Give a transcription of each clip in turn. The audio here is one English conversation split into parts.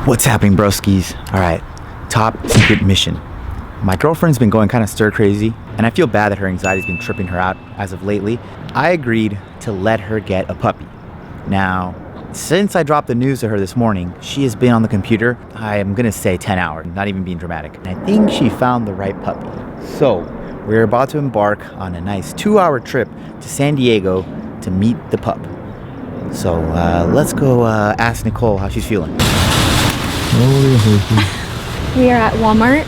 What's happening, broskies? All right, top secret mission. My girlfriend's been going kind of stir crazy, and I feel bad that her anxiety's been tripping her out as of lately. I agreed to let her get a puppy. Now, since I dropped the news to her this morning, she has been on the computer, I am gonna say 10 hours, not even being dramatic. And I think she found the right puppy. So, we're about to embark on a nice 2-hour trip to San Diego to meet the pup. So, let's go ask Nicole how she's feeling. We are at Walmart,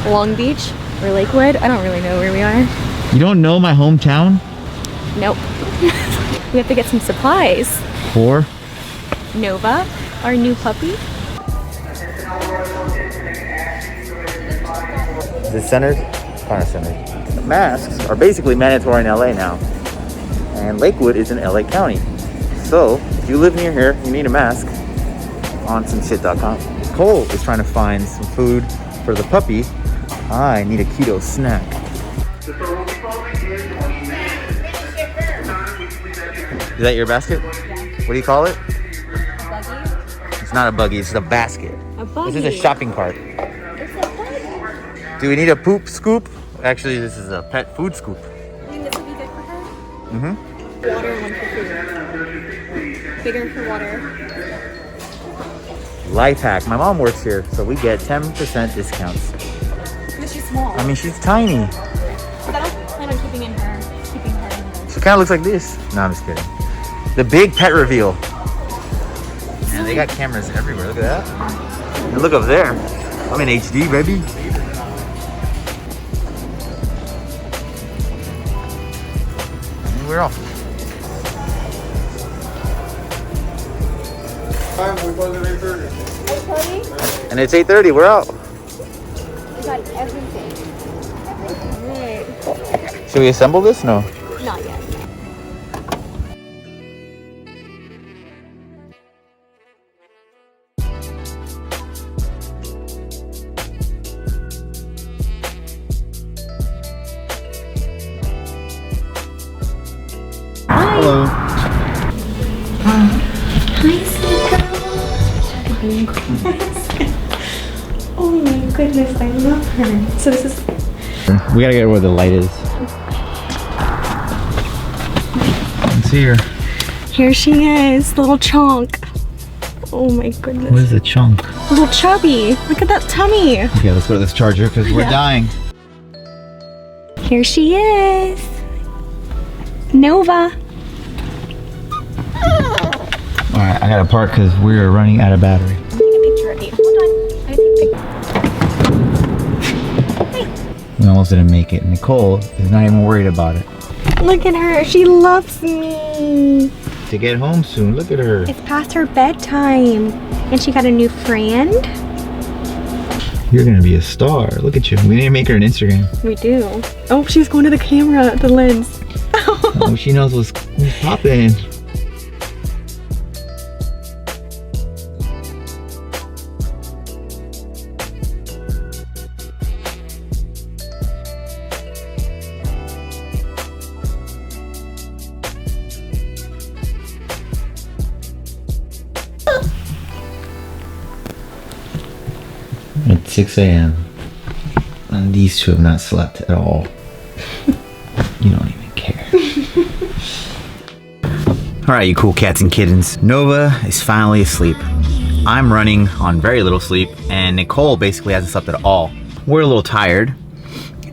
Long Beach, or Lakewood. I don't really know where we are. You don't know my hometown? Nope. We have to get some supplies. For? Nova, our new puppy. Is it centered? Kind of centered. Masks are basically mandatory in LA now. And Lakewood is in LA County. So, if you live near here, you need a mask. On someshit.com. Cole is trying to find some food for the puppy. I need a keto snack. Is that your basket? What do you call it? Buggy? It's not a buggy, it's a basket. A buggy. This is a shopping cart. It's a buggy. Do we need a poop scoop? Actually, this is a pet food scoop. I think this would be good for her. Mm-hmm. Water and one for food. Bigger for water. Life hack. My mom works here, so we get 10% discounts. Because she's small. I mean, she's tiny. But I don't plan on keeping her in there. She kind of looks like this. No, I'm just kidding. The big pet reveal. Man, they got cameras everywhere. Look at that. And look up there. I'm in HD, baby. We're off. And it's 8:30. We're out. We got everything. Right. Should we assemble this? No. Not yet. Hello. Hi, oh my goodness, I love her. So this is... We gotta get where the light is. Let's see her. Here she is, little chunk. Oh my goodness. What is a chunk? Little chubby. Look at that tummy. Okay, let's go to this charger because we're dying. Here she is. Nova. Alright, I gotta park because we're running out of battery. Take a picture of you. Hold on. I take a picture. Hey. We almost didn't make it. Nicole is not even worried about it. Look at her. She loves me. To get home soon, look at her. It's past her bedtime. And she got a new friend. You're gonna be a star. Look at you. We need to make her an Instagram. We do. Oh, she's going to the camera, the lens. Oh, she knows what's popping. It's 6 a.m. and these two have not slept at all. You don't even care. Alright, you cool cats and kittens. Nova is finally asleep. I'm running on very little sleep, and Nicole basically hasn't slept at all. We're a little tired,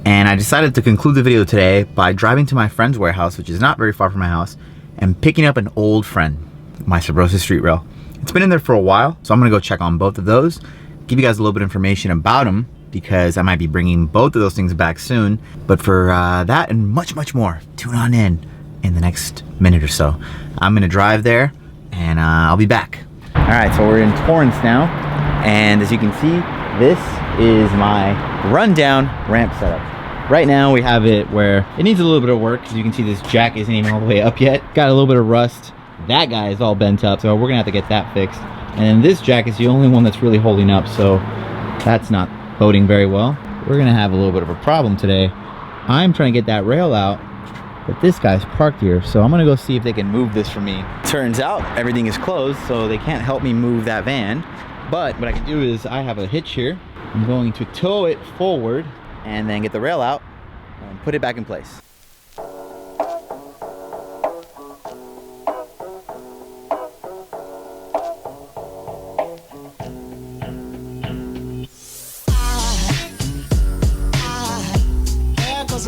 and I decided to conclude the video today by driving to my friend's warehouse, which is not very far from my house, and picking up an old friend, my Subrosa street rail. It's been in there for a while, so I'm gonna go check on both of those, give you guys a little bit of information about them, because I might be bringing both of those things back soon. But for that and much, much more, tune on in the next minute or so. I'm gonna drive there, and I'll be back. All right, so we're in Torrance now, and as you can see, this is my rundown ramp setup. Right now we have it where it needs a little bit of work. As you can see, this jack isn't even all the way up yet. Got a little bit of rust. That guy is all bent up, so we're gonna have to get that fixed. And then this jack is the only one that's really holding up, so that's not boding very well. We're gonna have a little bit of a problem today. I'm trying to get that rail out, but this guy's parked here, so I'm gonna go see if they can move this for me. Turns out everything is closed, so they can't help me move that van. But what I can do is I have a hitch here. I'm going to tow it forward and then get the rail out and put it back in place.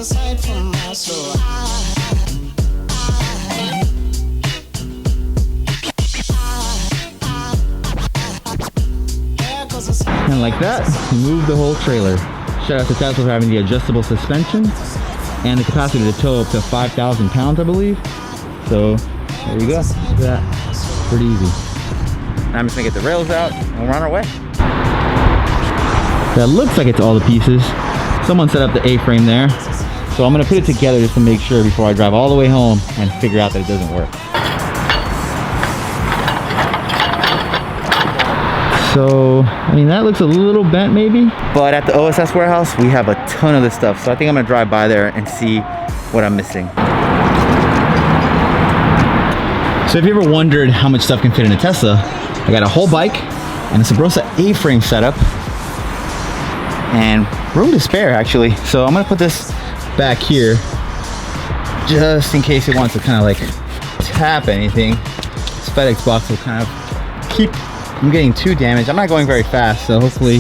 Aside from my soul, and like that, move the whole trailer. Shout out to Tesla for having the adjustable suspension and the capacity to tow up to 5,000 pounds, I believe. So there you go. Look at that. Pretty easy. Now I'm just gonna get the rails out and we're on our way. That looks like it's all the pieces. Someone set up the A-frame there. So I'm gonna put it together just to make sure before I drive all the way home and figure out that it doesn't work. So, I mean, that looks a little bent maybe, but at the OSS warehouse, we have a ton of this stuff. So I think I'm gonna drive by there and see what I'm missing. So if you ever wondered how much stuff can fit in a Tesla, I got a whole bike and a Subrosa A-frame setup and room to spare actually. So I'm gonna put this back here just in case it wants to kind of like tap anything. This FedEx box will kind of keep from getting too damaged. I'm not going very fast, so hopefully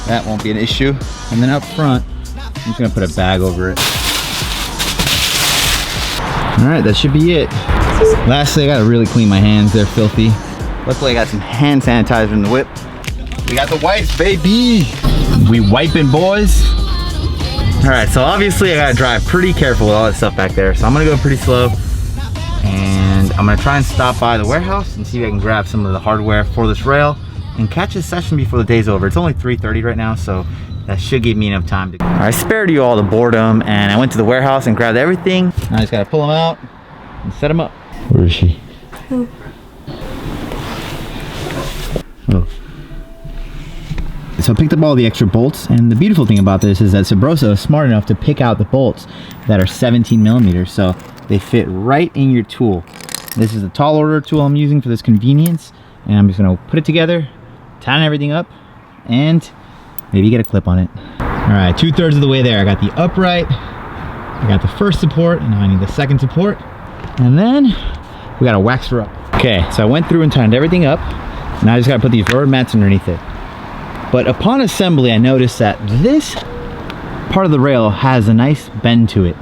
that won't be an issue. And then up front, I'm just gonna put a bag over it. All right, that should be it. Lastly, I gotta really clean my hands. They're filthy. Luckily, I got some hand sanitizer in the whip. We got the wipes, baby. We wiping, boys. All right, so obviously I gotta drive pretty careful with all that stuff back there. So I'm gonna go pretty slow. And I'm gonna try and stop by the warehouse and see if I can grab some of the hardware for this rail and catch a session before the day's over. It's only 3:30 right now, so that should give me enough time to. I spared you all the boredom and I went to the warehouse and grabbed everything. Now I just gotta pull them out and set them up. Where is she? Oh. So I picked up all the extra bolts, and the beautiful thing about this is that Subrosa is smart enough to pick out the bolts that are 17 millimeters, so they fit right in your tool. This is the tall order tool I'm using for this convenience, and I'm just gonna put it together, tighten everything up, and maybe get a clip on it. All right, 2/3 of the way there. I got the upright, I got the first support, and now I need the second support, and then we gotta wax her up. Okay, so I went through and tightened everything up. Now I just gotta put these rubber mats underneath it. But upon assembly, I noticed that this part of the rail has a nice bend to it.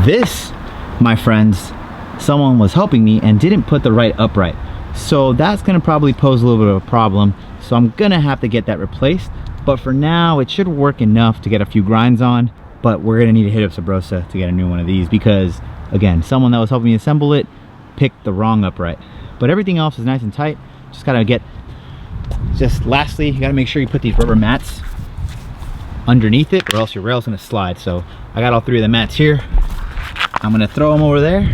This, my friends, someone was helping me and didn't put the right upright. So that's gonna probably pose a little bit of a problem. So I'm gonna have to get that replaced. But for now, it should work enough to get a few grinds on. But we're gonna need to hit up Subrosa to get a new one of these because, again, someone that was helping me assemble it picked the wrong upright. But everything else is nice and tight. Just gotta get, lastly, you gotta make sure you put these rubber mats underneath it or else your rail's gonna slide. So I got all three of the mats here. I'm gonna throw them over there.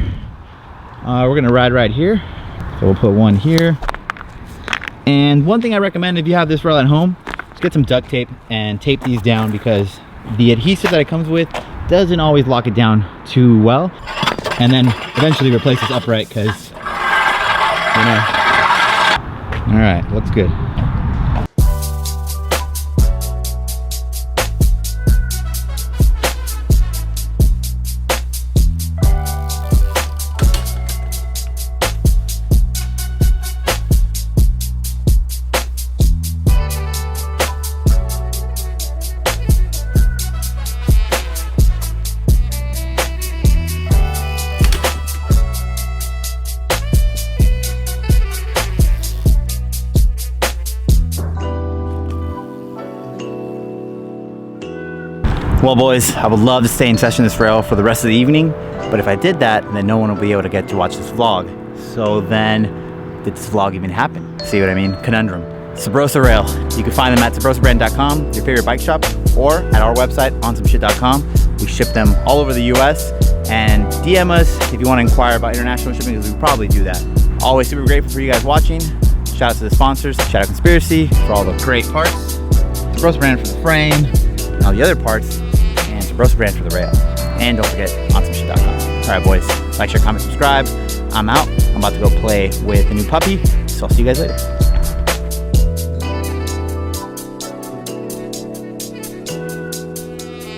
We're gonna ride right here. So we'll put one here. And one thing I recommend if you have this rail at home, is get some duct tape and tape these down because the adhesive that it comes with doesn't always lock it down too well. And then eventually replace this upright because, you know. All right, looks good. Well, boys, I would love to stay in session this rail for the rest of the evening, but if I did that, then no one will be able to get to watch this vlog. So then, did this vlog even happen? See what I mean? Conundrum. Subrosa rail. You can find them at subrosabrand.com, your favorite bike shop, or at our website, onsomeshit.com. We ship them all over the US, and DM us if you want to inquire about international shipping, because we probably do that. Always super grateful for you guys watching. Shout out to the sponsors, shout out Conspiracy for all the great parts, Subrosa brand for the frame, and all the other parts, and Subrosa brand for the rail. And don't forget, onsomeshit.com. All right, boys, like, share, comment, subscribe. I'm out. I'm about to go play with a new puppy, so I'll see you guys later.